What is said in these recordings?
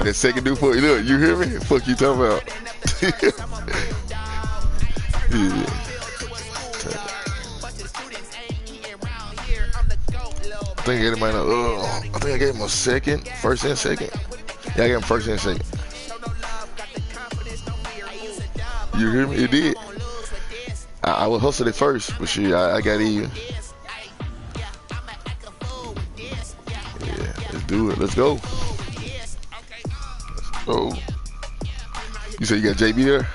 that second dude for you. Look, you hear me? Fuck you talking about? Yeah. I think I gave him a second, first and second. Yeah, I gave him first and second. You hear me? It did. I would hustle it first, but shit, I got even. Yeah, let's do it. Let's go. Let's go. You said you got JB there?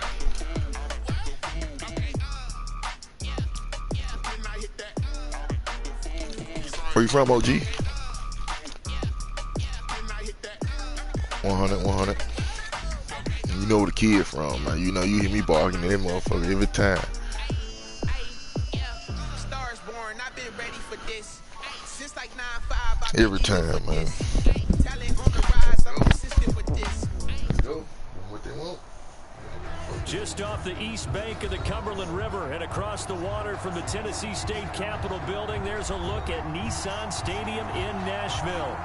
Where you from, OG? 100. You know where the kid from, man. You know you hear me barking at that motherfucker every time. Every time, man. Just off the east bank of the Cumberland River and across the water from the Tennessee State Capitol building, there's a look at Nissan Stadium in Nashville.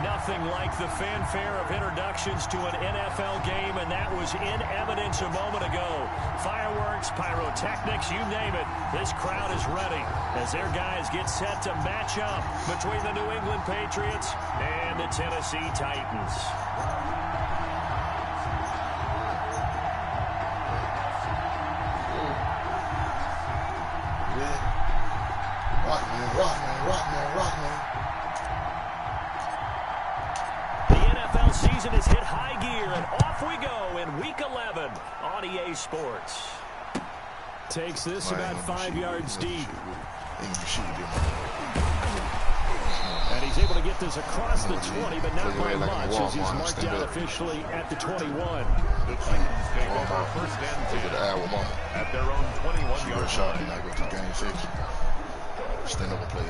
Nothing like the fanfare of introductions to an NFL game, and that was in evidence a moment ago. Fireworks, pyrotechnics, you name it. This crowd is ready as their guys get set to match up between the New England Patriots and the Tennessee Titans. Rock, man. The NFL season has hit high gear, and off we go in Week 11 on EA Sports. Takes this about 5 yards deep. And he's able to get this across the 20, but not by much as he's marked out officially at the 21. The Titans take over first and 10 at their own 21-yard shot. And I go to game 6. Stand up and play.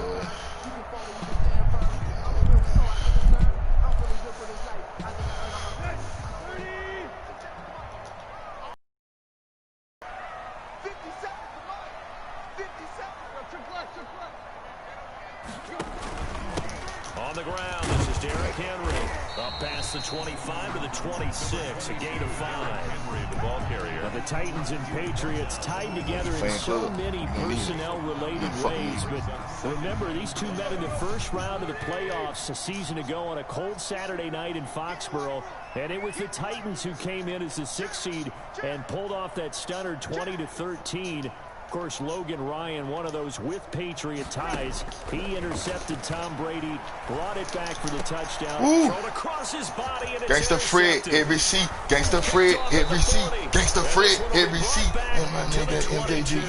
On the ground, this is Derrick Henry. Up past the 25 to the 26, a gain of 5. Henry, the ball carrier. But the Titans and Patriots tied together in so many personnel-related ways. But remember, these two met in the first round of the playoffs a season ago on a cold Saturday night in Foxborough. And it was the Titans who came in as the 6th seed and pulled off that stunner 20-13. Of course, Logan Ryan, one of those with Patriot ties. He intercepted Tom Brady, brought it back for the touchdown. Thrown across his body, and it's Gangsta Fred, every seat. Gangsta Fred, every seat. Gangsta Fred, every seat. And my nigga MJG.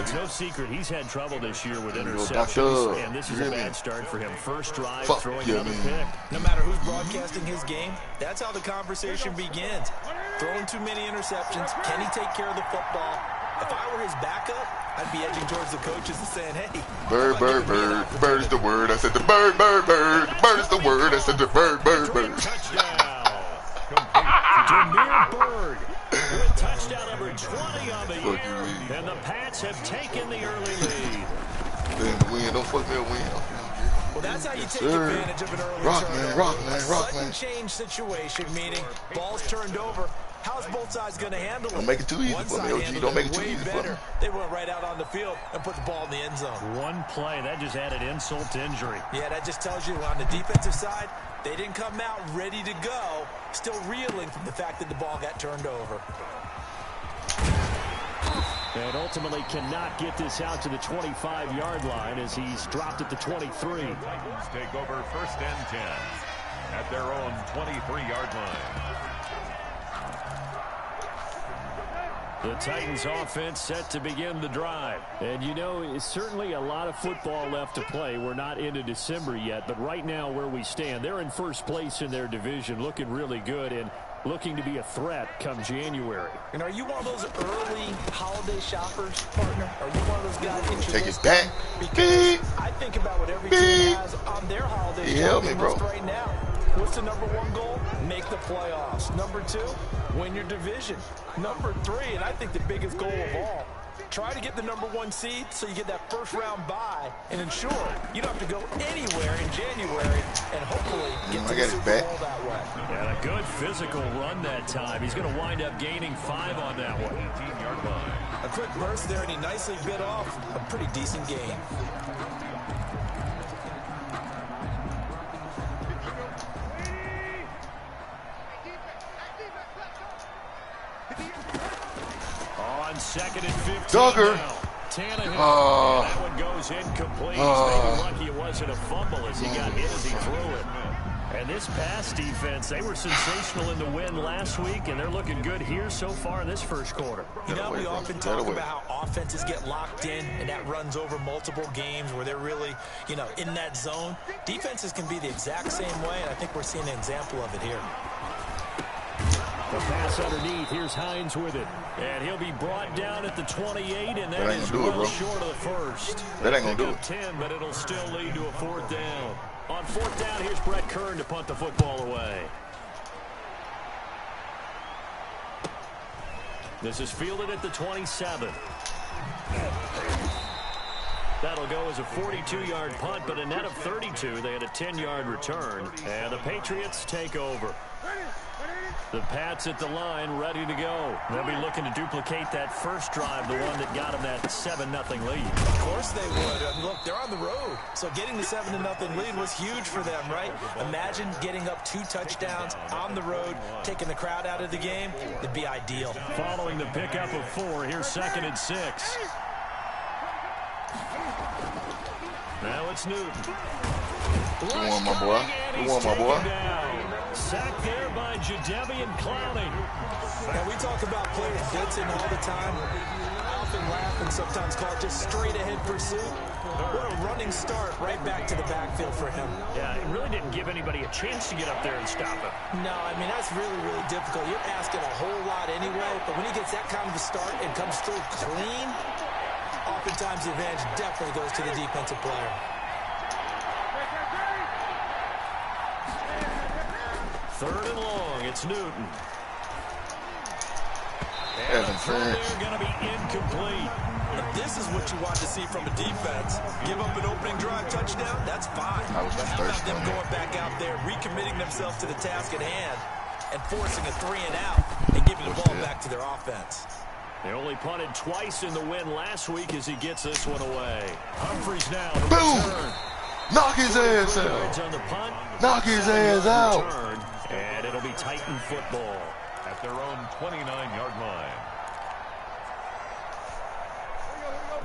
It's no secret he's had trouble this year with interceptions, and this is a bad start for him. First drive, throwing another pick. No matter who's broadcasting his game, that's how the conversation begins. Throwing too many interceptions. Can he take care of the football? If I were his backup, I'd be edging towards the coaches and saying, hey. Bird, bird, bird. Bird is the word. I said the bird, bird, bird. Bird is the word. I said the bird, bird, bird. Touchdown. Jameer Bird with touchdown number 20 on the year. And the Pats have taken the early lead. Then the win. Don't fuck me a win. Well, that's how you take advantage of an early turnover. Rock, man. Sudden change situation, meaning balls turned over. How's both sides going to handle it? Don't make it too easy for me, OG. Don't make it too easy for me. They went right out on the field and put the ball in the end zone. One play, that just added insult to injury. Yeah, that just tells you on the defensive side, they didn't come out ready to go, still reeling from the fact that the ball got turned over. And ultimately cannot get this out to the 25-yard line as he's dropped at the 23. Titans take over first and 10 at their own 23-yard line. The Titans offense set to begin the drive. And you know, it's certainly a lot of football left to play. We're not into December yet, but right now where we stand, they're in first place in their division, looking really good and looking to be a threat come January. And are you one of those early holiday shoppers, partner? Are you one of those guys that take it back? Because I think about what every team has on their holiday shopping list right now. What's the #1 goal? Make the playoffs. #2, win your division. #3, and I think the biggest goal of all, try to get the #1 seed so you get that first round bye and ensure you don't have to go anywhere in January, and hopefully get to I the got his Super back. Bowl that way. And a good physical run that time. He's going to wind up gaining 5 on that one. 18-yard line. A quick burst there, and he nicely bit off a pretty decent gain. On 2nd and 15 Duggar. now. Tannehill. That one goes incomplete. He's maybe lucky it wasn't a fumble as he got hit as he threw it. And this pass defense, they were sensational in the win last week, and they're looking good here so far in this first quarter. You know, we often talk about how offenses get locked in, and that runs over multiple games where they're really, you know, in that zone. Defenses can be the exact same way, and I think we're seeing an example of it here. The pass underneath. Here's Hines with it. And he'll be brought down at the 28, and that is well short of the first. That ain't going to do it. 10, but it'll still lead to a 4th down. On 4th down, here's Brett Kern to punt the football away. This is fielded at the 27. That'll go as a 42-yard punt, but a net of 32. They had a 10-yard return, and the Patriots take over. The Pats at the line, ready to go. They'll be looking to duplicate that first drive, the one that got them that 7-0 lead. Of course they would. And look, they're on the road. So getting the 7-0 lead was huge for them, right? Imagine getting up 2 touchdowns on the road, taking the crowd out of the game. It'd be ideal. Following the pickup of 4, here's 2nd and 6. Now it's Newton. Good one, my boy. Good one, my boy. Sacked there by Jadeveon Clowney. Now, we talk about players blitzing all the time. I often laugh and sometimes call it just straight-ahead pursuit. What a running start right back to the backfield for him. Yeah, it really didn't give anybody a chance to get up there and stop him. No, I mean, that's really, really difficult. You're asking a whole lot anyway, but when he gets that kind of a start and comes through clean, oftentimes the advantage definitely goes to the defensive player. Third and long, it's Newton. And they're going to be incomplete. If this is what you want to see from a defense, give up an opening drive touchdown, that's fine. But how about them going back out there, recommitting themselves to the task at hand, and forcing a 3-and-out and giving the ball back to their offense. They only punted twice in the win last week as he gets this one away. Humphreys now. Boom! Knock his ass out. On the punt. Knock his ass out. Return, and it'll be Titan football. At their own 29-yard line.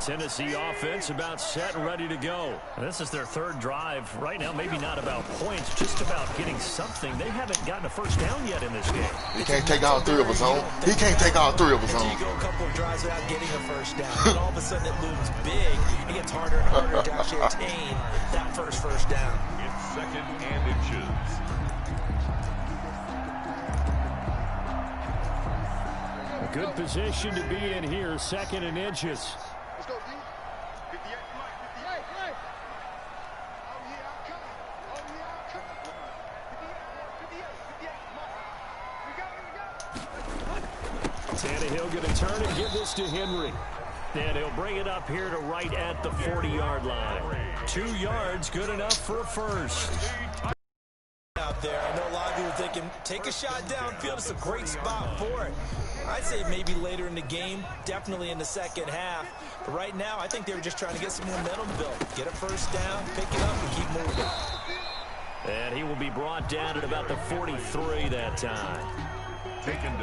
Tennessee offense about set and ready to go. This is their 3rd drive. Right now, maybe not about points, just about getting something. They haven't gotten a first down yet in this game. He can't take all 3 of us home. He can't take all 3 of us home. You go a couple of drives without getting a first down, and all of a sudden it looms big. It gets harder and harder to actually attain that first down. It's 2nd and inches. A good position to be in here, 2nd and inches. Let's go, D. 58, 58. Oh, yeah, I'm coming. 58, 58. Tannehill going to turn and give this to Henry. And he'll bring it up here to right at the 40-yard line. 2 yards, good enough for a first. Out there, I know a lot of people are thinking, take a shot downfield. It's a great spot for it. I'd say maybe later in the game, definitely in the second half. But right now, I think they were just trying to get some momentum built. Get a first down, pick it up, and keep moving. And he will be brought down at about the 43 that time.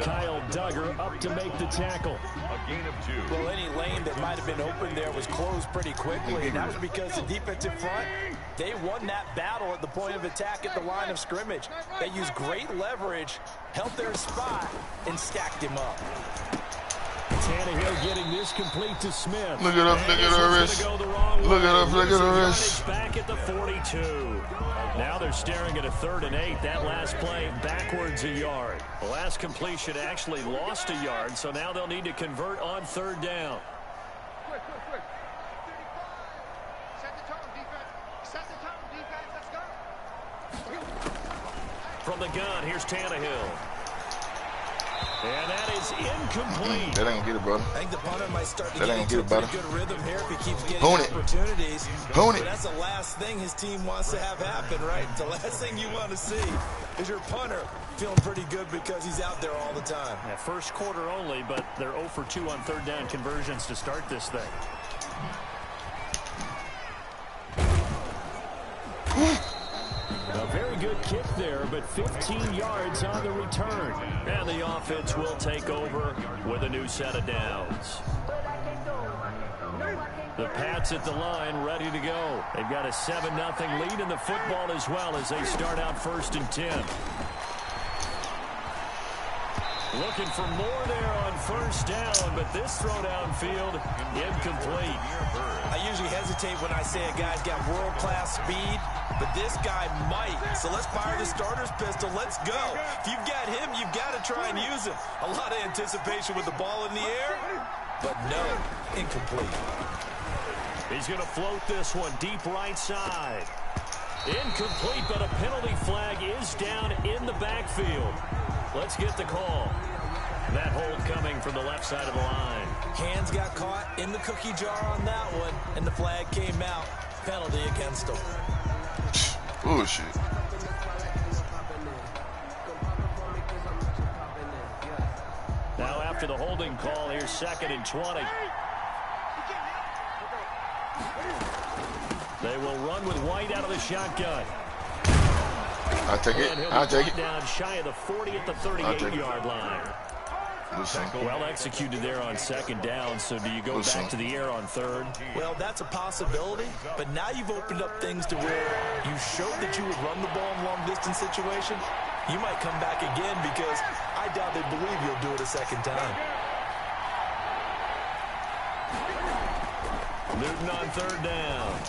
Kyle Duggar up to make the tackle. A gain of 2. Well, any lane that might have been open there was closed pretty quickly, and that was because the defensive front, they won that battle at the point of attack at the line of scrimmage. They used great leverage, held their spot, and stacked him up. Tannehill getting this complete to Smith. Look at him, look at her wrist. Look at him, look at her wrist. Back at the 42. Now they're staring at a 3rd and 8. That last play backwards a yard. The last completion actually lost a yard, so now they'll need to convert on 3rd down. Quick. Set the tone, defense. Set the tone, defense. Let's go. From the gun, here's Tannehill. And that is incomplete. That ain't gonna get it, brother. I think the punter might start to That get ain't into a gonna get pretty it, good rhythm here if he keeps getting Own it. opportunities. Own But it. that's the last thing his team wants to have happen, right? The last thing you want to see is your punter feeling pretty good because he's out there all the time. Yeah, first quarter only, but they're 0 for 2 on third down conversions to start this thing. A very good kick there, but 15 yards on the return. And the offense will take over with a new set of downs. The Pats at the line, ready to go. They've got a 7-0 lead in the football as well as they start out 1st and 10. Looking for more there on 1st down, but this throw downfield, incomplete. I usually hesitate when I say a guy's got world-class speed, but this guy might. So let's fire the starter's pistol. Let's go. If you've got him, you've got to try and use him. A lot of anticipation with the ball in the air, but no, incomplete. He's going to float this one deep right side. Incomplete, but a penalty flag is down in the backfield. Let's get the call. That hold coming from the left side of the line. Hands got caught in the cookie jar on that one, and the flag came out. Penalty against him. Bullshit. Now after the holding call, here's 2nd and 20. They will run with White out of the shotgun. I'll take it. I'll take it. Down shy of the 40 at the 38-yard line. Listen. Well executed there on 2nd down, so do you go back to the air on 3rd? Well, that's a possibility, but now you've opened up things to where you showed that you would run the ball in long-distance situation. You might come back again because I doubt they believe you'll do it a 2nd time. Newton on 3rd down.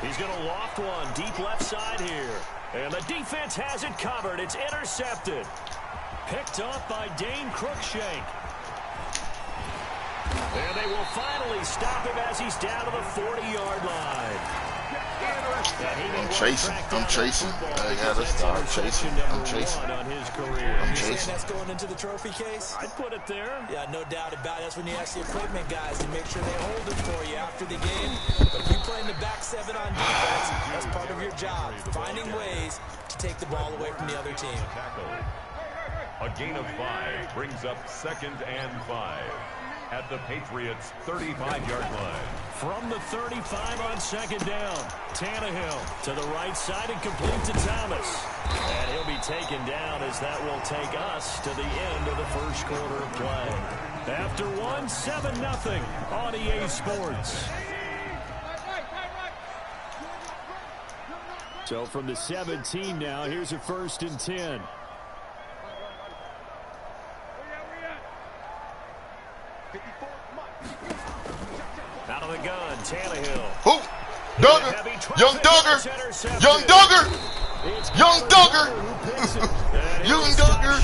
He's going to loft one deep left side here. And the defense has it covered. It's intercepted. Picked off by Dane Cruikshank. And they will finally stop him as he's down to the 40-yard line. I'm chasing. I gotta start chasing. I'm chasing. You saying that's going into the trophy case? I'd put it there. Yeah, no doubt about it. That's when you ask the equipment guys to make sure they hold it for you after the game. But if you play in the back 7 on defense, that's part of your job, finding ways to take the ball away from the other team. A gain of 5 brings up 2nd and 5 at the Patriots' 35-yard line. From the 35 on 2nd down, Tannehill to the right side and complete to Thomas. And he'll be taken down as that will take us to the end of the 1st quarter of play. After 7-0 on EA Sports. So from the 17 now, here's a 1st and 10. Out of the gun, Tannehill. Who? Duggar. Young Duggar. Young Duggar. Young Duggar. Young Duggar.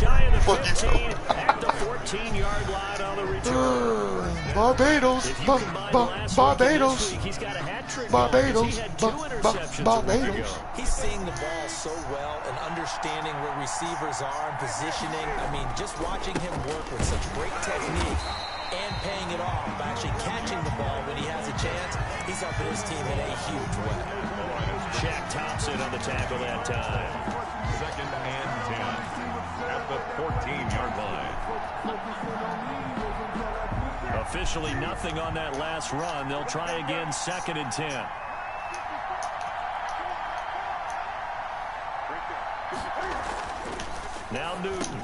Fuck you, Joe. At the 14-yard line on the return. Barbados. Barbados. He's got a hat trick. Barbados. Barbados. He's seeing the ball so well and understanding where receivers are and positioning. I mean, just watching him work with such great technique and paying it off by actually catching the ball when he has a chance, he's helping his team in a huge way. Shaq Thompson on the tackle that time. 2nd and 10 at the 14-yard line. Officially nothing on that last run. They'll try again 2nd and 10. Now Newton.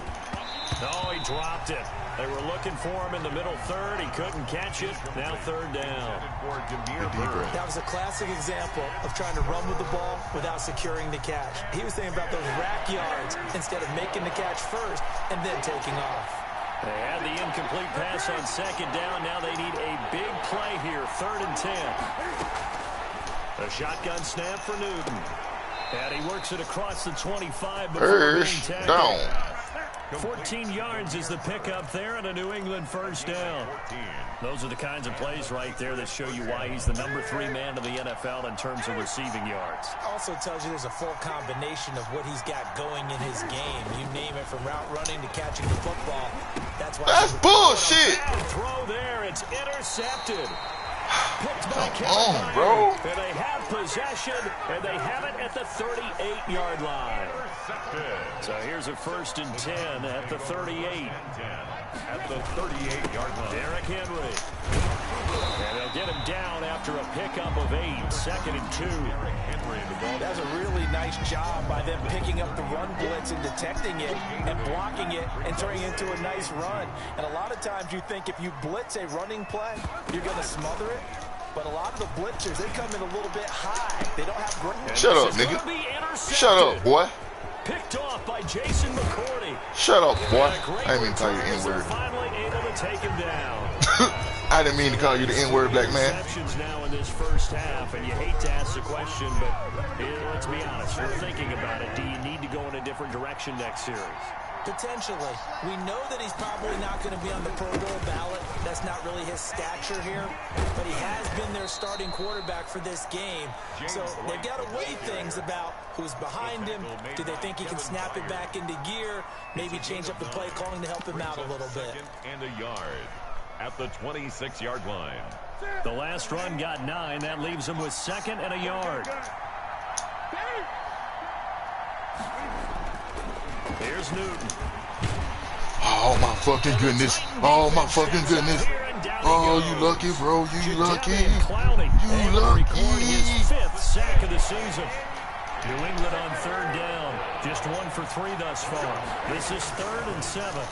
Oh, he dropped it. They were looking for him in the middle 3rd. He couldn't catch it. Now 3rd down. That was a classic example of trying to run with the ball without securing the catch. He was thinking about those rack yards instead of making the catch first and then taking off. They had the incomplete pass on 2nd down. Now they need a big play here. 3rd and 10. A shotgun snap for Newton. And he works it across the 25 before being tackled. Down. 14 yards is the pickup there and a New England first down. Those are the kinds of plays right there that show you why he's the #3 man in the NFL in terms of receiving yards. Also tells you there's a full combination of what he's got going in his game. You name it, from route running to catching the football. That's bullshit. Throw there. It's intercepted. Come on, bro. And they have possession, and they have it at the 38-yard line. So here's a 1st and 10 at the 38. At the 38-yard line. Derrick Henry. And they'll get him down after a pickup of 8. 2nd and 2. That's a really nice job by them picking up the run blitz and detecting it and blocking it and turning it into a nice run. And a lot of times you think if you blitz a running play, you're going to smother it. But a lot of the blitzers, they come in a little bit high. They don't have great... Shut up, nigga. Shut up, boy. Picked off by Jason McCourty. Shut up, boy. I didn't mean to call you the N-word. Finally able to take him down. I didn't mean to call you the N-word, black man. Now in this first half, and you hate to ask the question, but let's be honest. We're thinking about it. Do you need to go in a different direction next series? Potentially. We know that he's probably not going to be on the Pro Bowl ballot. That's not really his stature here. But he has been their starting quarterback for this game. So they've got to weigh things about who's behind him. Do they think he can snap it back into gear? Maybe change up the play calling to help him out a little bit. And a yard at the 26-yard line. The last run got 9. That leaves him with 2nd and a yard. Here's Newton. Oh, my fucking goodness. Oh, my fucking goodness. Oh, you lucky, bro. You lucky. You lucky. His 5th sack of the season. New England on 3rd down. Just 1 for 3 thus far. This is 3rd and 7.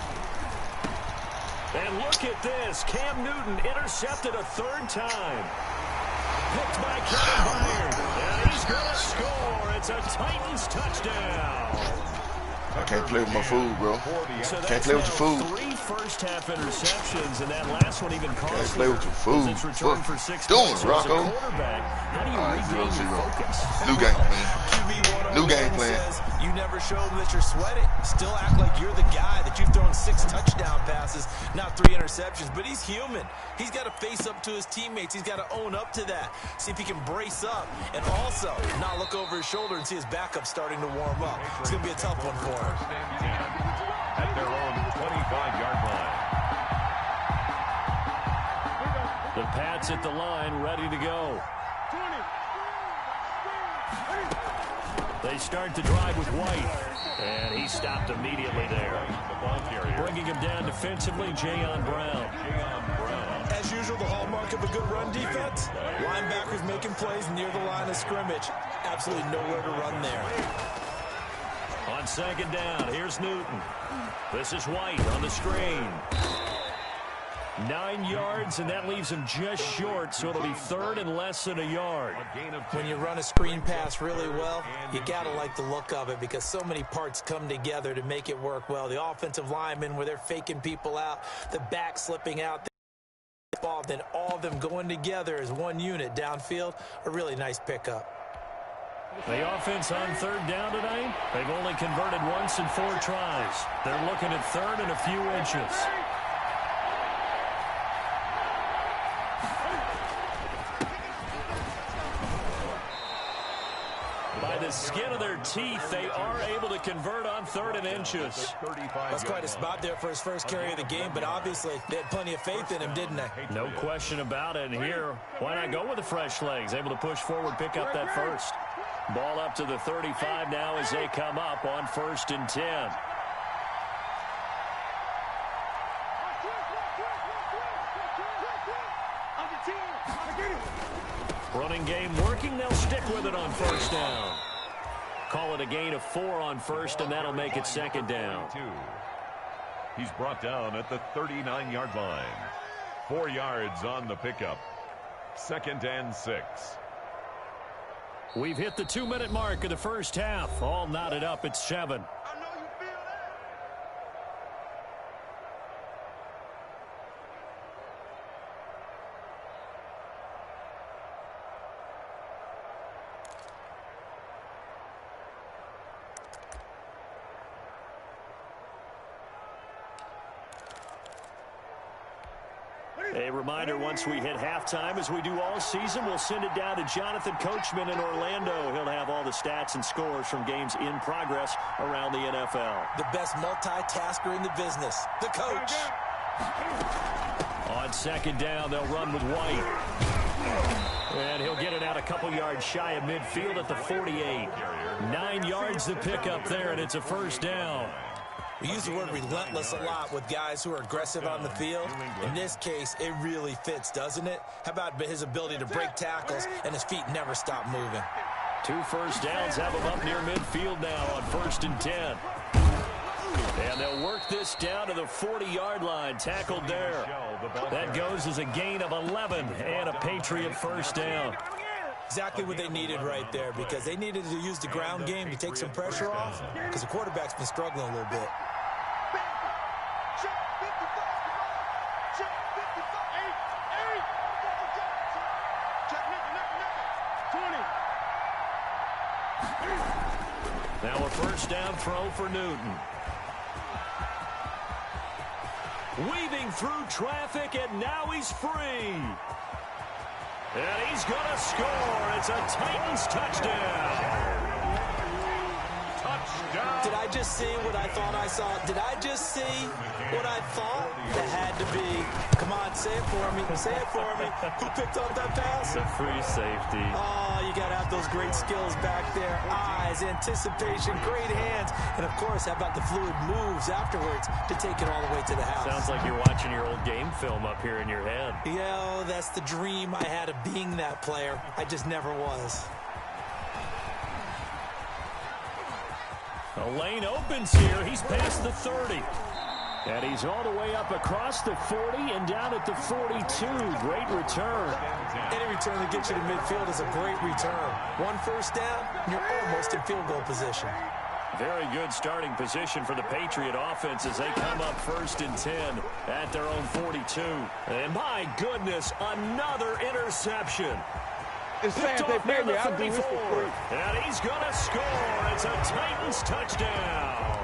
And look at this. Cam Newton intercepted a 3rd time. Picked by Kevin Byard. And he's going to score. It's a Titans touchdown. I can't play with my food, bro. So can't play with your food. 3 first-half interceptions, and that last one even cost. Can't play with your food. What for 6 doing, Rocco? How do you regain your focus? New game plan. New game plan. You never show them that you're sweating. Still act like you're the guy, that you've thrown 6 touchdown passes, not 3 interceptions. But he's human. He's got to face up to his teammates. He's got to own up to that. See if he can brace up and also not look over his shoulder and see his backup starting to warm up. It's going to be a tough one for him. At their own 25-yard line. The Pats at the line, ready to go. They start the drive with White, and he stopped immediately there. Bringing him down defensively, Jayon Brown. As usual, the hallmark of a good run defense, linebackers making plays near the line of scrimmage. Absolutely nowhere to run there. On 2nd down, here's Newton. This is White on the screen. 9 yards, and that leaves him just short, so it'll be 3rd and less than a yard. When you run a screen pass really well, you got to like the look of it because so many parts come together to make it work well. The offensive linemen, where they're faking people out, the back slipping out, the ball, then all of them going together as one unit downfield, a really nice pickup. The offense on 3rd down tonight, they've only converted once in 4 tries. They're looking at 3rd and a few inches. By the skin of their teeth, they are able to convert on 3rd and inches. That's quite a spot there for his first carry of the game, but obviously they had plenty of faith in him, didn't they? No question about it. And here, why not go with the fresh legs? Able to push forward, pick up that first. Ball up to the 35 now as they come up on 1st and 10. Running game working. They'll stick with it on 1st down. Call it a gain of 4 on 1st, and that'll make it 2nd down. He's brought down at the 39-yard line. 4 yards on the pickup. 2nd and 6. We've hit the 2-minute mark of the first half. All knotted up at 7. A reminder, once we hit halftime, as we do all season, we'll send it down to Jonathan Coachman in Orlando. He'll have all the stats and scores from games in progress around the NFL. The best multitasker in the business, the coach. On second down, they'll run with White. And he'll get it out a couple yards shy of midfield at the 48. 9 yards to pick up there, and it's a first down. We use the word relentless a lot with guys who are aggressive on the field. In this case, it really fits, doesn't it? How about his ability to break tackles and his feet never stop moving? 2 first downs have him up near midfield now on 1st and 10. And they'll work this down to the 40-yard line, tackled there. That goes as a gain of 11 and a Patriot first down. Exactly what they needed right there, because they needed to use the ground game to take some pressure off, because the quarterback's been struggling a little bit. Now a first down throw for Newton. Weaving through traffic, and now he's free. And he's going to score. It's a Titans touchdown. Touchdown. Did I just see what I thought I saw? Did I just see what I thought? It had to be. Come on, say it for me. Say it for me. Who picked up that pass? The free safety. Oh, you got to have those great skills back there. Eyes, anticipation, great hands. And, of course, how about the fluid moves afterwards to take it all the way to the house? Sounds like you're watching your old game film up here in your head. Yeah, that's the dream I had of being that player. I just never was. A lane opens here. He's past the 30. And he's all the way up across the 40 and down at the 42. Great return. Any return that gets you to midfield is a great return. 1 first down, you're almost in field goal position. Very good starting position for the Patriot offense as they come up 1st and 10 at their own 42. And my goodness, another interception. It's fans, they pay me. I'll do this for free. And he's going to score. It's a Titans touchdown.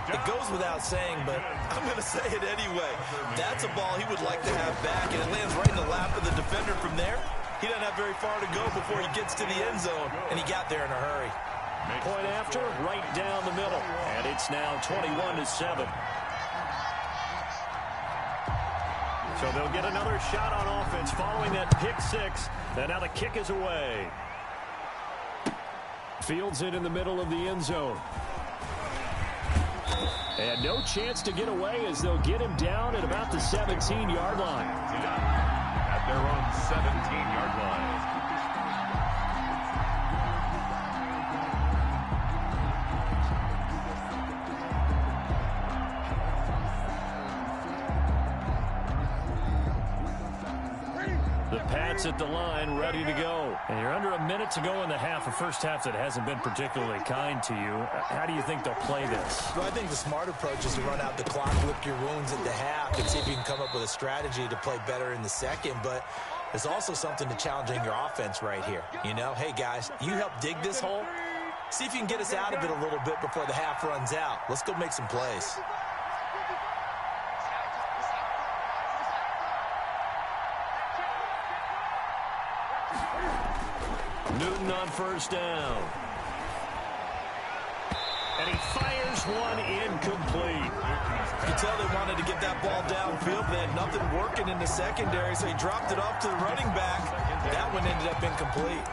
It goes without saying, but I'm going to say it anyway. That's a ball he would like to have back, and it lands right in the lap of the defender from there. He doesn't have very far to go before he gets to the end zone, and he got there in a hurry. Point after, right down the middle. And it's now 21-7. So they'll get another shot on offense following that pick 6. And now the kick is away. Fields it in the middle of the end zone. And no chance to get away as they'll get him down at about the 17-yard line. At their own 17-yard line. The Pats at the line, ready to go. And you're under a minute to go in the half, a first half that hasn't been particularly kind to you. How do you think they'll play this? Well, I think the smart approach is to run out the clock, lick your wounds at the half, and see if you can come up with a strategy to play better in the second. But there's also something to challenging your offense right here. You know, hey, guys, you help dig this hole. See if you can get us out of it a little bit before the half runs out. Let's go make some plays. Newton on first down. And he fires one incomplete. You can tell they wanted to get that ball downfield. They had nothing working in the secondary, so he dropped it off to the running back. That one ended up incomplete.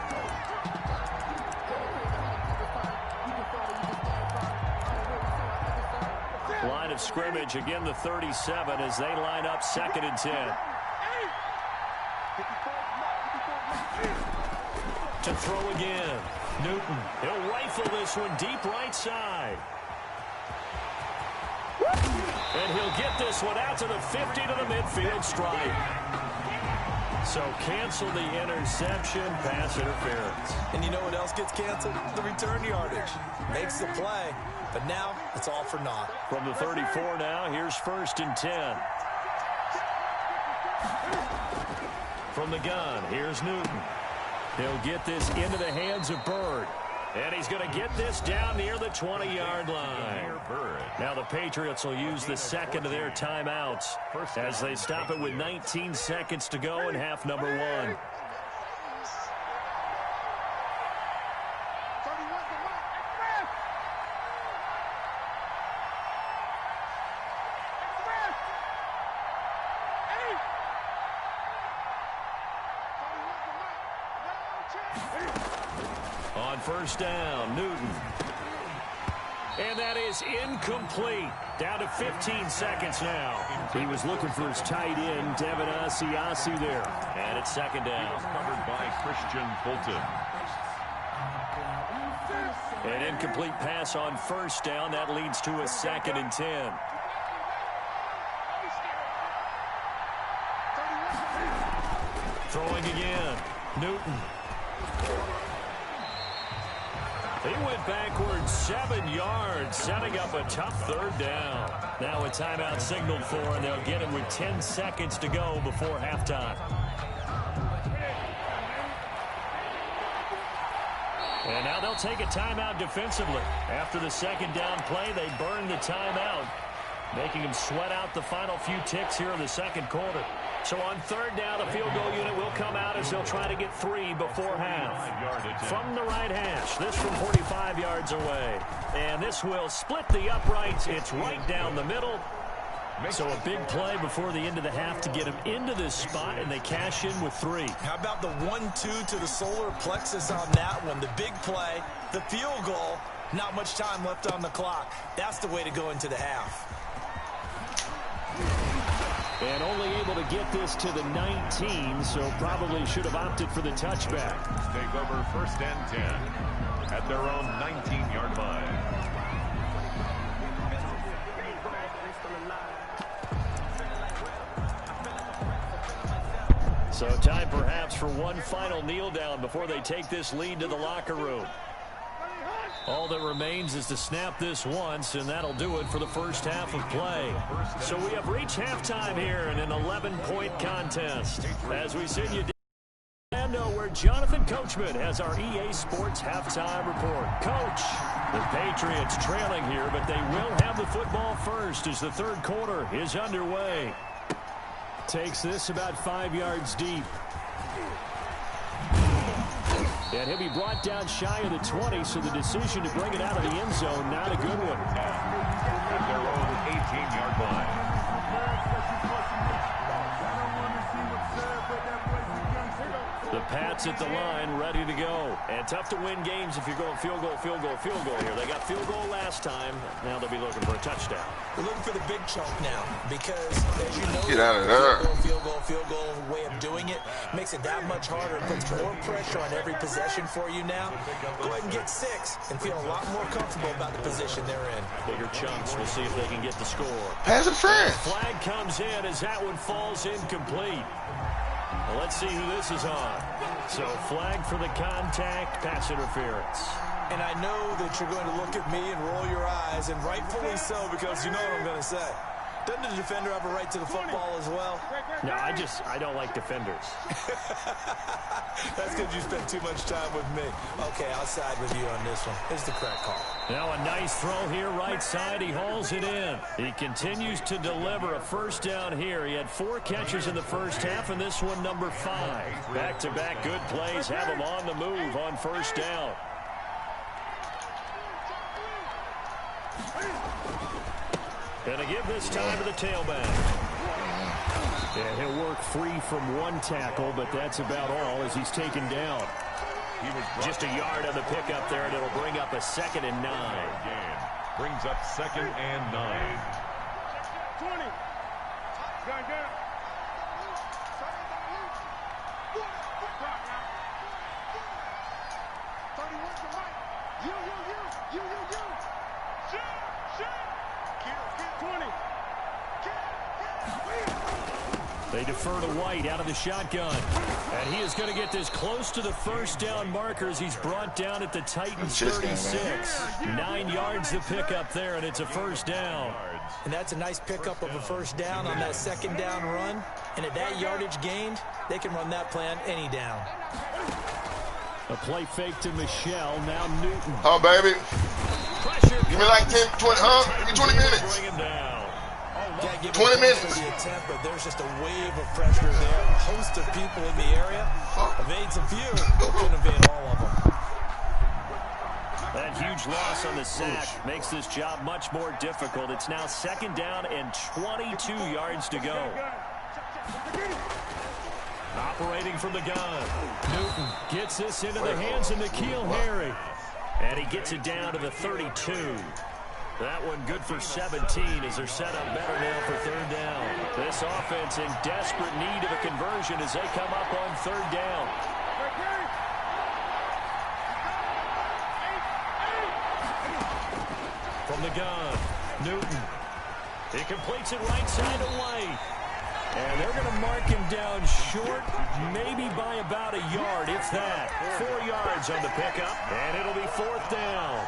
Line of scrimmage, again the 37 as they line up 2nd and 10. To throw again. Newton, he'll rifle this one deep right side. And he'll get this one out to the 50 to the midfield stripe. So cancel the interception, pass interference. And you know what else gets canceled? The return yardage. Makes the play, but now it's all for naught. From the 34 now, here's 1st and 10. From the gun, here's Newton. He'll get this into the hands of Bird. And he's going to get this down near the 20-yard line. Now the Patriots will use the second of their timeouts as they stop it with 19 seconds to go in half number 1. On first down, Newton. And that is incomplete. Down to 15 seconds now. He was looking for his tight end, Devin Asiasi there. And it's second down. Covered by Christian Fulton. An incomplete pass on first down. That leads to a 2nd and 10. Throwing again. Newton. He went backwards 7 yards, setting up a tough third down. Now a timeout signaled for, and they'll get him with 10 seconds to go before halftime. And now they'll take a timeout defensively. After the second down play, they burn the timeout, making him sweat out the final few ticks here in the second quarter. So on third down, the field goal unit will come out as they'll try to get 3 before half. From the right hash, this from 45 yards away. And this will split the uprights. It's right down the middle. So a big play before the end of the half to get him into this spot, and they cash in with 3. How about the 1-2 to the solar plexus on that one? The big play, the field goal, not much time left on the clock. That's the way to go into the half. And only able to get this to the 19, so probably should have opted for the touchback. Take over 1st and 10 at their own 19-yard line. So time perhaps for one final kneel down before they take this lead to the locker room. All that remains is to snap this once, and that'll do it for the first half of play. So we have reached halftime here in an 11-point contest. As we send you down to where Jonathan Coachman has our EA Sports halftime report. Coach, the Patriots trailing here, but they will have the football first as the third quarter is underway. Takes this about 5 yards deep. And he'll be brought down shy of the 20, so the decision to bring it out of the end zone, not a good one. At their own 18-yard line. The Pats at the line, ready to go. And tough to win games if you're going field goal, field goal, field goal here. They got field goal last time. Now they'll be looking for a touchdown. We're looking for the big chunk now because, as you know, get out of there. Field goal way of doing it makes it that much harder. It puts more pressure on every possession for you now. Go ahead and get 6 and feel a lot more comfortable about the position they're in. Bigger chunks. We'll see if they can get the score. Pass interference. Flag comes in as that one falls incomplete. Well, let's see who this is on. So flag for the contact, pass interference. And I know that you're going to look at me and roll your eyes, and rightfully so, because you know what I'm going to say. Doesn't the defender have a right to the football as well? No, I don't like defenders. That's because you spend too much time with me. Okay, I'll side with you on this one. It's the correct call. Now a nice throw here, right side. He hauls it in. He continues to deliver a first down here. He had 4 catches in the first half, and this one number 5. Back-to-back good plays have him on the move on first down. And to give this time to the tailback. Yeah, he'll work free from one tackle, but that's about all as he's taken down. He was just a yard on the pickup there, and it'll bring up a 2nd and 9. Brings up 2nd and 9. 20. They defer to White out of the shotgun. And he is going to get this close to the first down markers. He's brought down at the Titans 36. 9 yards to pick up there, and it's a first down. And that's a nice pickup of a first down on that second down run. And at that yardage gained, they can run that play on any down. A play fake to Michelle. Now Newton. Huh, baby? Pressure. Give me like 10, 20, huh? Give me 20 minutes. Bring him down. 20 minutes. For the attempt, but there's just a wave of pressure there. A host of people in the area. Evades a few, but couldn't evade all of them. That huge loss on the sack makes this job much more difficult. It's now 2nd down and 22 yards to go. Operating from the gun. Newton gets this into the hands of N'Keal Harry. And he gets it down to the 32. That one good for 17 as they're set up better now for 3rd down. This offense in desperate need of a conversion as they come up on 3rd down. From the gun, Newton. He completes it right side to White. And they're going to mark him down short, maybe by about a yard, if that. 4 yards on the pickup, and it'll be 4th down.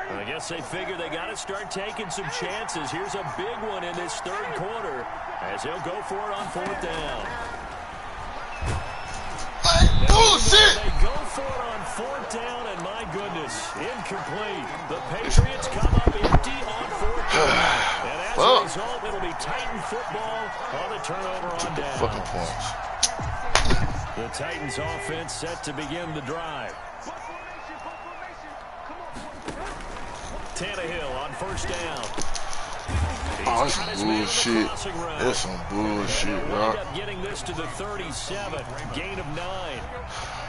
I guess they figure they got to start taking some chances. Here's a big one in this 3rd quarter as they'll go for it on 4th down. Bullshit! They go for it on 4th down, and my goodness, incomplete. The Patriots come up empty on 4th down. And as a result, it'll be Titan football on the turnover on down. Fucking points. The Titans offense set to begin the drive. Tannehill on 1st down. Oh, that's some bullshit. That's some bullshit, Rock. End up getting this to the 37. Gain of 9.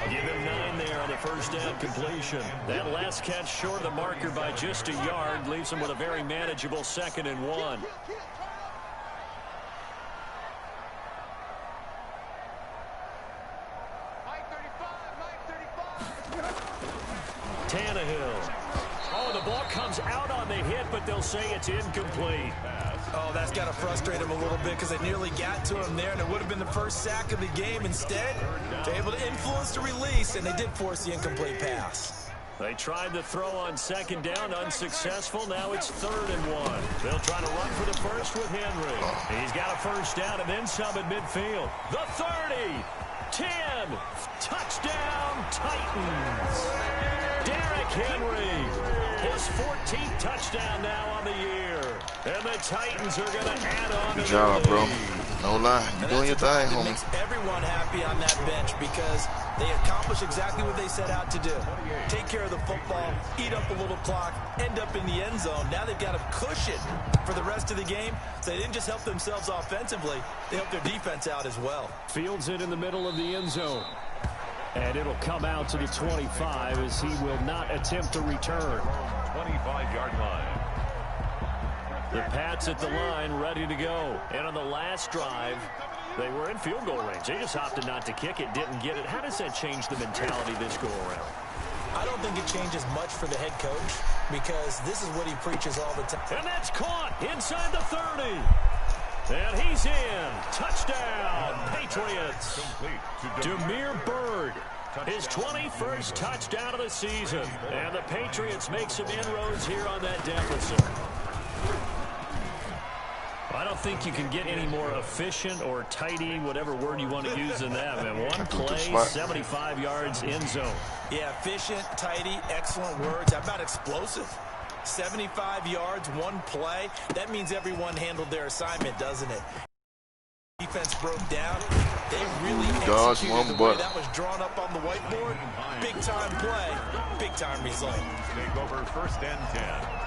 Give him 9 there on the 1st down completion. That last catch short of the marker by just a yard leaves him with a very manageable 2nd and 1. Tannehill. Oh, the ball comes out on the hit, but they'll say it's incomplete. Oh, that's got to frustrate him a little bit because they nearly got to him there, and it would have been the first sack of the game. Instead, they're able to influence the release, and they did force the incomplete pass. They tried to throw on 2nd down, unsuccessful. Now it's 3rd and 1. They'll try to run for the first with Henry. He's got a 1st down and then some at midfield. The 30, 10, touchdown Titans. Derrick Henry, his 14th touchdown now on the year. And the Titans are going to add on. Good job, bro. No lie. You're doing your thing, homie. It makes everyone happy on that bench because they accomplish exactly what they set out to do. Take care of the football, eat up a little clock, end up in the end zone. Now they've got a cushion for the rest of the game. So they didn't just help themselves offensively, they helped their defense out as well. Fields it in the middle of the end zone. And it'll come out to the 25 as he will not attempt to return. 25-yard line. The Pats at the line, ready to go. And on the last drive, they were in field goal range. They just opted not to kick it, didn't get it. How does that change the mentality this go-around? I don't think it changes much for the head coach because this is what he preaches all the time. And that's caught inside the 30. And he's in. Touchdown, Patriots. Demir Bird, his 21st touchdown of the season. And the Patriots make some inroads here on that deficit. I don't think you can get any more efficient or tidy, whatever word you want to use in that. Man, one play, 75 yards, end zone. Yeah, efficient, tidy, excellent words. How about explosive? 75 yards, one play. That means everyone handled their assignment, doesn't it? Defense broke down. They really executed the way that was drawn up on the whiteboard. Big-time play, big-time result. Take over 1st and 10.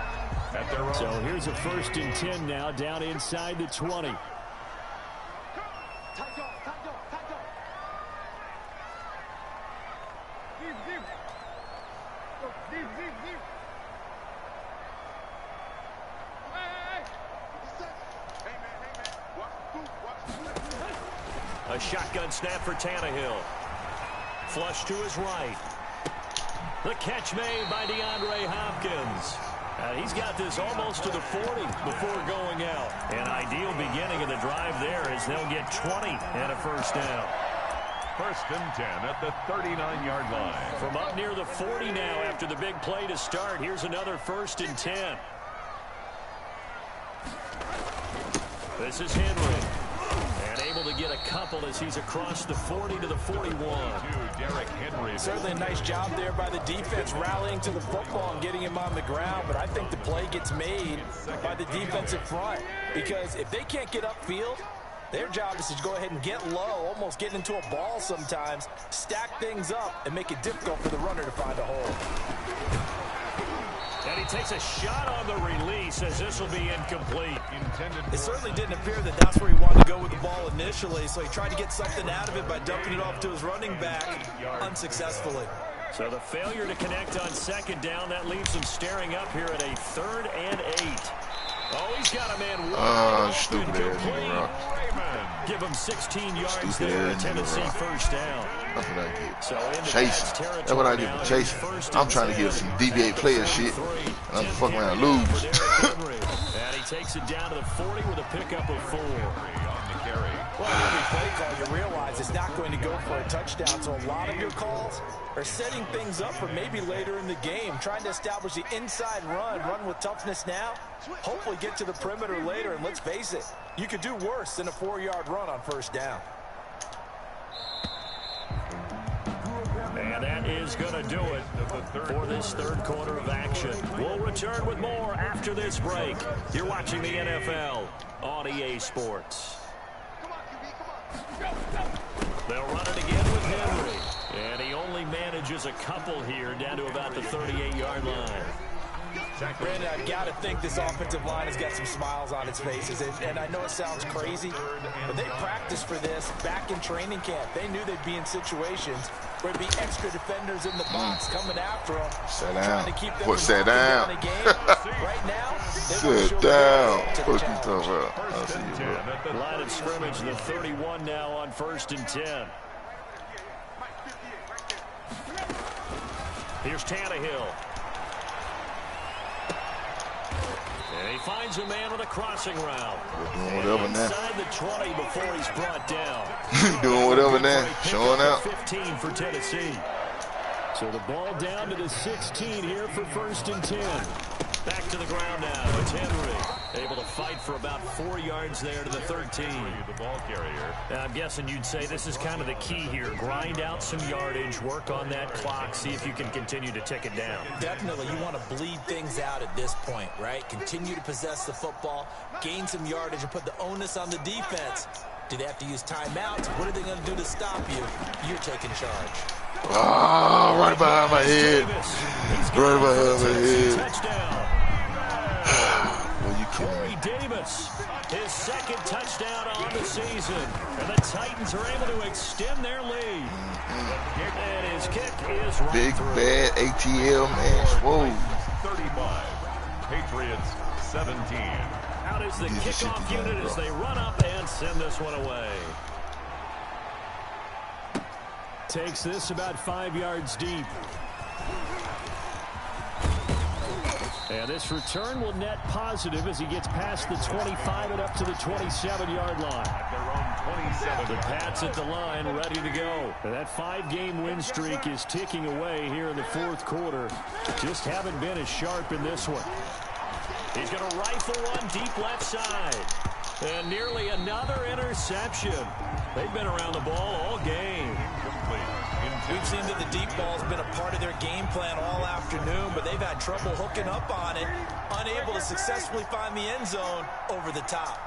At their own. So here's a 1st and 10 now, down inside the 20. A shotgun snap for Tannehill. Flush to his right. The catch made by DeAndre Hopkins. He's got this almost to the 40 before going out. An ideal beginning of the drive there as they'll get 20 and a 1st down. First and 10 at the 39-yard line. From up near the 40 now after the big play to start. Here's another 1st and 10. This is Henry. And able to get a couple as he's across the 40 to the 41. Derrick Henry. Certainly a nice job there by the defense rallying to the football and getting him on the ground. But I think the play gets made by the defensive front. Because if they can't get upfield, their job is to go ahead and get low, almost get into a ball sometimes, stack things up, and make it difficult for the runner to find a hole. And he takes a shot on the release as this will be incomplete. It certainly didn't appear that that's where he wanted to go with the ball initially, so he tried to get something out of it by dumping it off to his running back unsuccessfully. So the failure to connect on 2nd down, that leaves him staring up here at a 3rd and 8. Oh, he's got a man. Stupid ass. Give him 16 yards there at Tennessee 1st down. That's what I get. So chasing. That's what I get for chasing. I'm trying to get some DBA player shit. And I'm fucking around and lose. And he takes it down to the 40 with a pickup of 4. Well, every play call, you realize it's not going to go for a touchdown. So a lot of your calls are setting things up for maybe later in the game, trying to establish the inside run with toughness now, hopefully get to the perimeter later. And let's face it, you could do worse than a 4-yard run on 1st down. And that is going to do it for this 3rd quarter of action. We'll return with more after this break. You're watching the NFL on EA Sports. They'll run it again with Henry. And he only manages a couple here down to about the 38-yard line. Brandon, I've got to think this offensive line has got some smiles on its faces. And I know it sounds crazy, but they practiced for this back in training camp. They knew they'd be in situations where there'd be extra defenders in the box coming after them. Sit down. Trying to keep them Sit down. Right now, sit down. What you talking about? I'll see you, bro. Line of scrimmage, the 31 now on 1st and 10. Here's Tannehill. And he finds a man with a crossing route. Doing whatever now. Inside the 20 before he's brought down. Doing whatever now. Showing out. 15 for Tennessee. So the ball down to the 16 here for 1st and 10. Back to the ground now. It's Henry. Able to fight for about 4 yards there to the 13. The ball carrier. Now, I'm guessing you'd say this is kind of the key here. Grind out some yardage, work on that clock, see if you can continue to tick it down. Definitely. You want to bleed things out at this point, right? Continue to possess the football, gain some yardage, and put the onus on the defense. Do they have to use timeouts? What are they going to do to stop you? You're taking charge. Oh, right behind my head. Right behind my head. Touchdown. Well, you kidding Corey me? Davis, his 2nd touchdown on the season. And the Titans are able to extend their lead. And his kick is right Big through. bad ATL man. Whoa. 35. Patriots 17. Out is the Get your shit kickoff together, unit as bro. they run up and send this one away. Takes this about 5 yards deep. And this return will net positive as he gets past the 25 and up to the 27-yard line. At their own 27. The Pats at the line, ready to go. And that 5-game win streak is ticking away here in the 4th quarter. Just haven't been as sharp in this one. He's going to rifle one deep left side. And nearly another interception. They've been around the ball all game. We've seen that the deep ball's been a part of their game plan all afternoon, but they've had trouble hooking up on it, unable to successfully find the end zone over the top.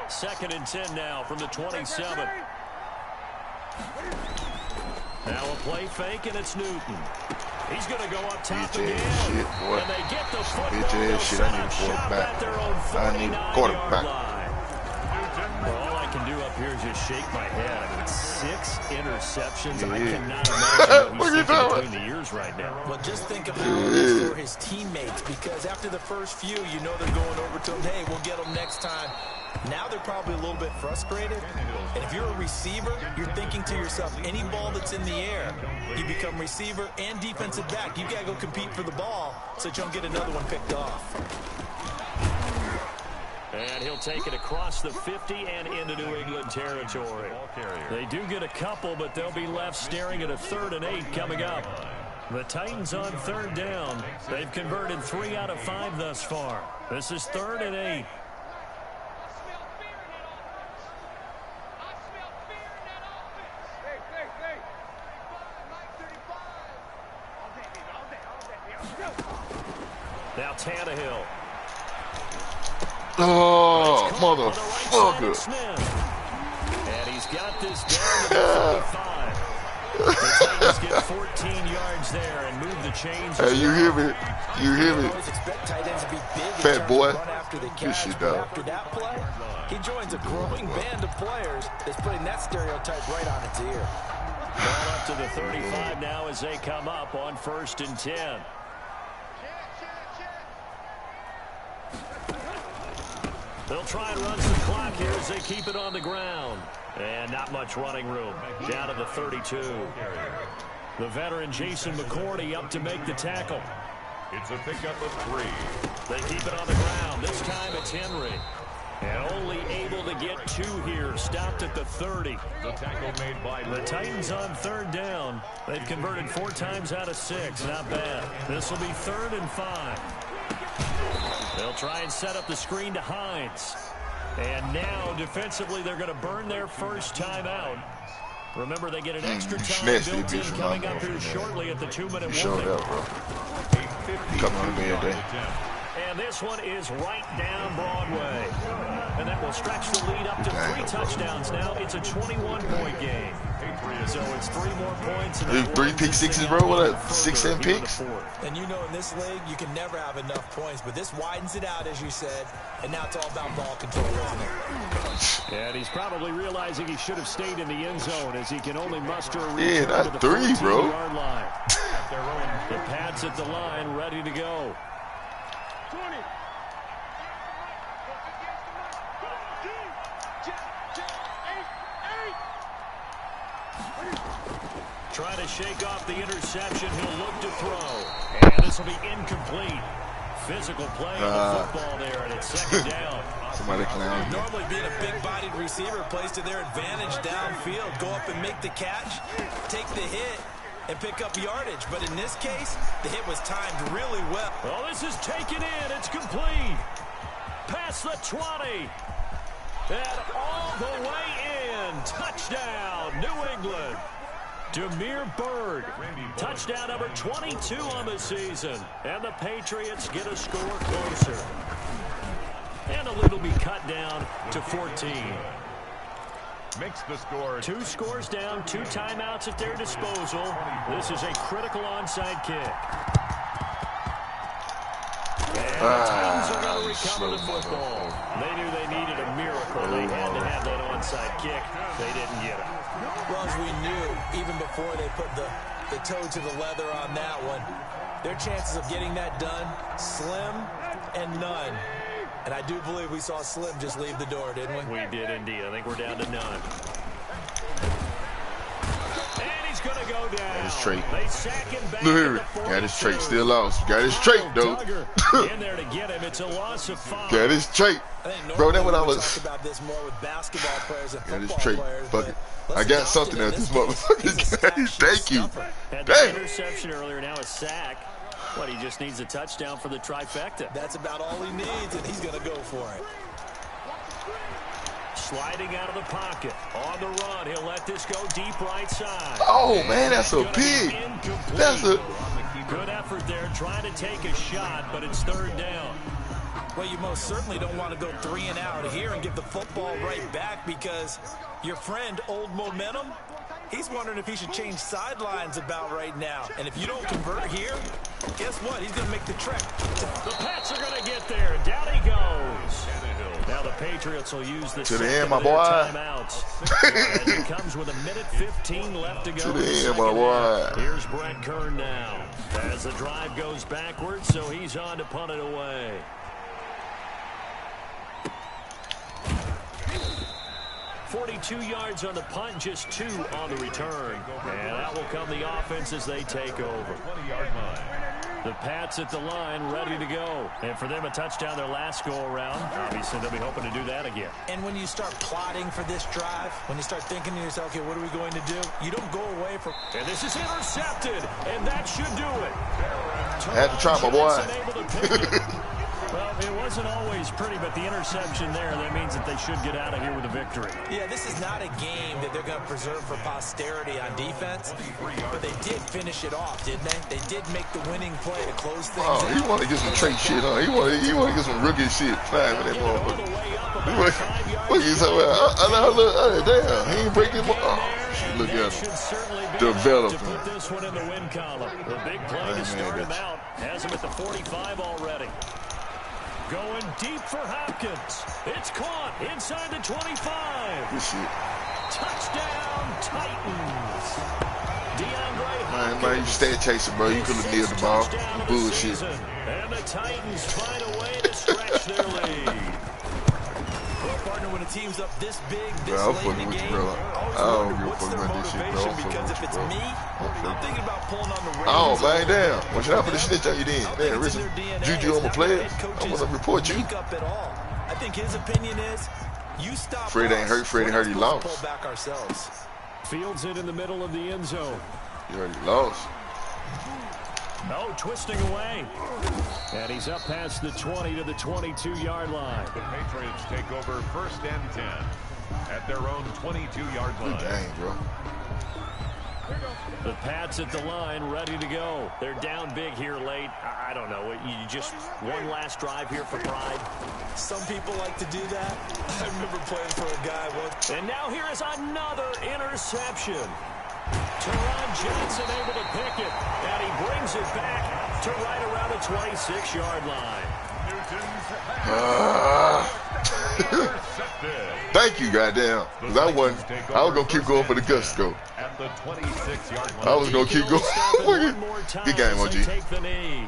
2nd and 10 now from the 27. Now a play fake, and it's Newton. He's going to go up top Bitch again. ass shit, boy. And they get the football. Bitch ass shit. I need a quarterback. I need a quarterback. Well, all I can do up here is just shake my head. I mean, 6 interceptions. I cannot imagine what he's thinking between the ears right now. Well, just think of how it is for his teammates, because after the first few, you know they're going over to him, hey, we'll get them next time. Now they're probably a little bit frustrated. And if you're a receiver, you're thinking to yourself, any ball that's in the air, you become receiver and defensive back. You got to go compete for the ball so that you don't get another one picked off. And he'll take it across the 50 and into New England territory. They do get a couple, but they'll be left staring at a 3rd and 8 coming up. The Titans on 3rd down. They've converted 3 out of 5 thus far. This is 3rd and 8. Now Tannehill. Oh, motherfucker. And he's got this down to the 45. The Titans get 14 yards there and move the chains. Hey, you hear me? You hear me? Fat boy. Good shit, dog. After that play, he joins a growing band of players that's putting that stereotype right on its ear. Ball up to the 35 now as they come up on 1st and 10. They'll try and run some clock here as they keep it on the ground. And not much running room. Down to the 32. The veteran Jason McCourty up to make the tackle. It's a pickup of 3. They keep it on the ground. This time it's Henry. And only able to get 2 here. Stopped at the 30. The tackle made by the Titans on 3rd down. They've converted 4 times out of 6. Not bad. This will be 3rd and 5. They'll try and set up the screen to Hines. And now, defensively, they're going to burn their first time out. Remember, they get an extra time built in coming up here shortly at the 2-minute warning. Showed up, bro. Coming on me today. And this one is right down Broadway. And that will stretch the lead up to 3 touchdowns now. It's a 21-point game. So it's 3 more points. And 3 pick sixes, bro. What, 6, 7 picks? And you know, in this league, you can never have enough points. But this widens it out, as you said. And now it's all about ball control, isn't it? And he's probably realizing he should have stayed in the end zone as he can only muster a return yeah, to the 3, bro. 14-yard line. The Pats at the line, ready to go. 20. Trying to shake off the interception. He'll look to throw. And this will be incomplete. Physical play on the football there, and it's 2nd down. Somebody clown. Normally being a big-bodied receiver plays to their advantage downfield. Go up and make the catch, take the hit, and pick up yardage. But in this case, the hit was timed really well. Oh, this is taken in. It's complete. Past the 20. And all the way in. Touchdown, New England. Demir Bird, touchdown number 22 on the season. And the Patriots get a score closer. And the lead will be cut down to 14. Makes the score. 2 scores down, 2 timeouts at their disposal. This is a critical onside kick. And the Titans are going to recover the football. They knew they needed a miracle. They had to have that onside kick. They didn't get it. Well, as we knew, even before they put the toe to the leather on that one, their chances of getting that done, slim and none. And I do believe we saw Slim just leave the door, didn't we? We did indeed. I think we're down to none. And he's going to go down. Got his trait. They sack him back. Look here. Got his trait. Still lost. Got his trait, though. In there to get him. It's a loss of 5. Got his trait. Bro, that's what I was. Talk about this more with basketball players and Got his football trait. players. Fuck it. I got something at this motherfucker. Thank you. Had the Damn. interception earlier, now a sack. What, he just needs a touchdown for the trifecta. That's about all he needs, and he's going to go for it. Sliding out of the pocket. On the run, he'll let this go deep right side. Oh, man, that's a pig. That's a... Good effort there, trying to take a shot, but it's 3rd down. Well, you most certainly don't want to go 3 and out here and give the football right back because your friend, Old Momentum, he's wondering if he should change sidelines about right now. And if you don't convert here, guess what? He's going to make the trek. The Pats are going to get there. Down he goes. Now the Patriots will use the to the end, my boy. Timeouts. As it comes with 1:15 left to go. To the end, my boy. Here's Brett Kern now. As the drive goes backwards, so he's on to punt it away. .42 yards on the punt, just 2 on the return. And that will come the offense as they take over. 20-yard line. The Pats at the line, ready to go. And for them, a touchdown their last go-around. Obviously, they'll be hoping to do that again. And when you start plotting for this drive, when you start thinking to yourself, okay, what are we going to do? You don't go away from... And this is intercepted, and that should do it. I had to try, my boy. Well, it wasn't always pretty, but the interception there, that means that they should get out of here with a victory. Yeah, this is not a game that they're going to preserve for posterity on defense, but they did finish it off, didn't they? They did make the winning play to close things out. He want to get some trait shit on. He want to get some rookie shit. Fine with that motherfucker. What you talking about? Damn, he ain't breaking the ball. Look at him. Development. Put this one in the win column. The big play to start him out. Has him at the 45 already. Going deep for Hopkins. It's caught inside the 25. Good shit. Touchdown, Titans. Man, you stay chasing, bro. You could have nailed the ball. Bullshit. And the Titans find a way to stretch their lead. Well, partner, when a team's up this big, this bro, late in the game, I don't give a fuck about this shit, bro. Because if it's me, I'm thinking about pulling on the reins. Oh, man, damn. What should I put the snitch on you then? Man, listen, Juju, I'm a player. I'm going to report you. I think his opinion is, you stop. Fred ain't hurt. Fred ain't hurt. He lost. Pull back ourselves. Fields it in the middle of the end zone. You already lost. No, twisting away. And he's up past the 20 to the 22-yard line. The Patriots take over 1st and 10 at their own 22-yard line. Dang, bro. The Pats at the line, ready to go. They're down big here late. I don't know. You just one last drive here for pride. Some people like to do that. I remember playing for a guy once. And now here is another interception. Teron Johnson able to pick it, and he brings it back to right around the 26-yard line. Thank you, goddamn. Because I was going to keep going for the gusto. At the 26-yard line. I was going to keep going. Good game, OG. Take the knee.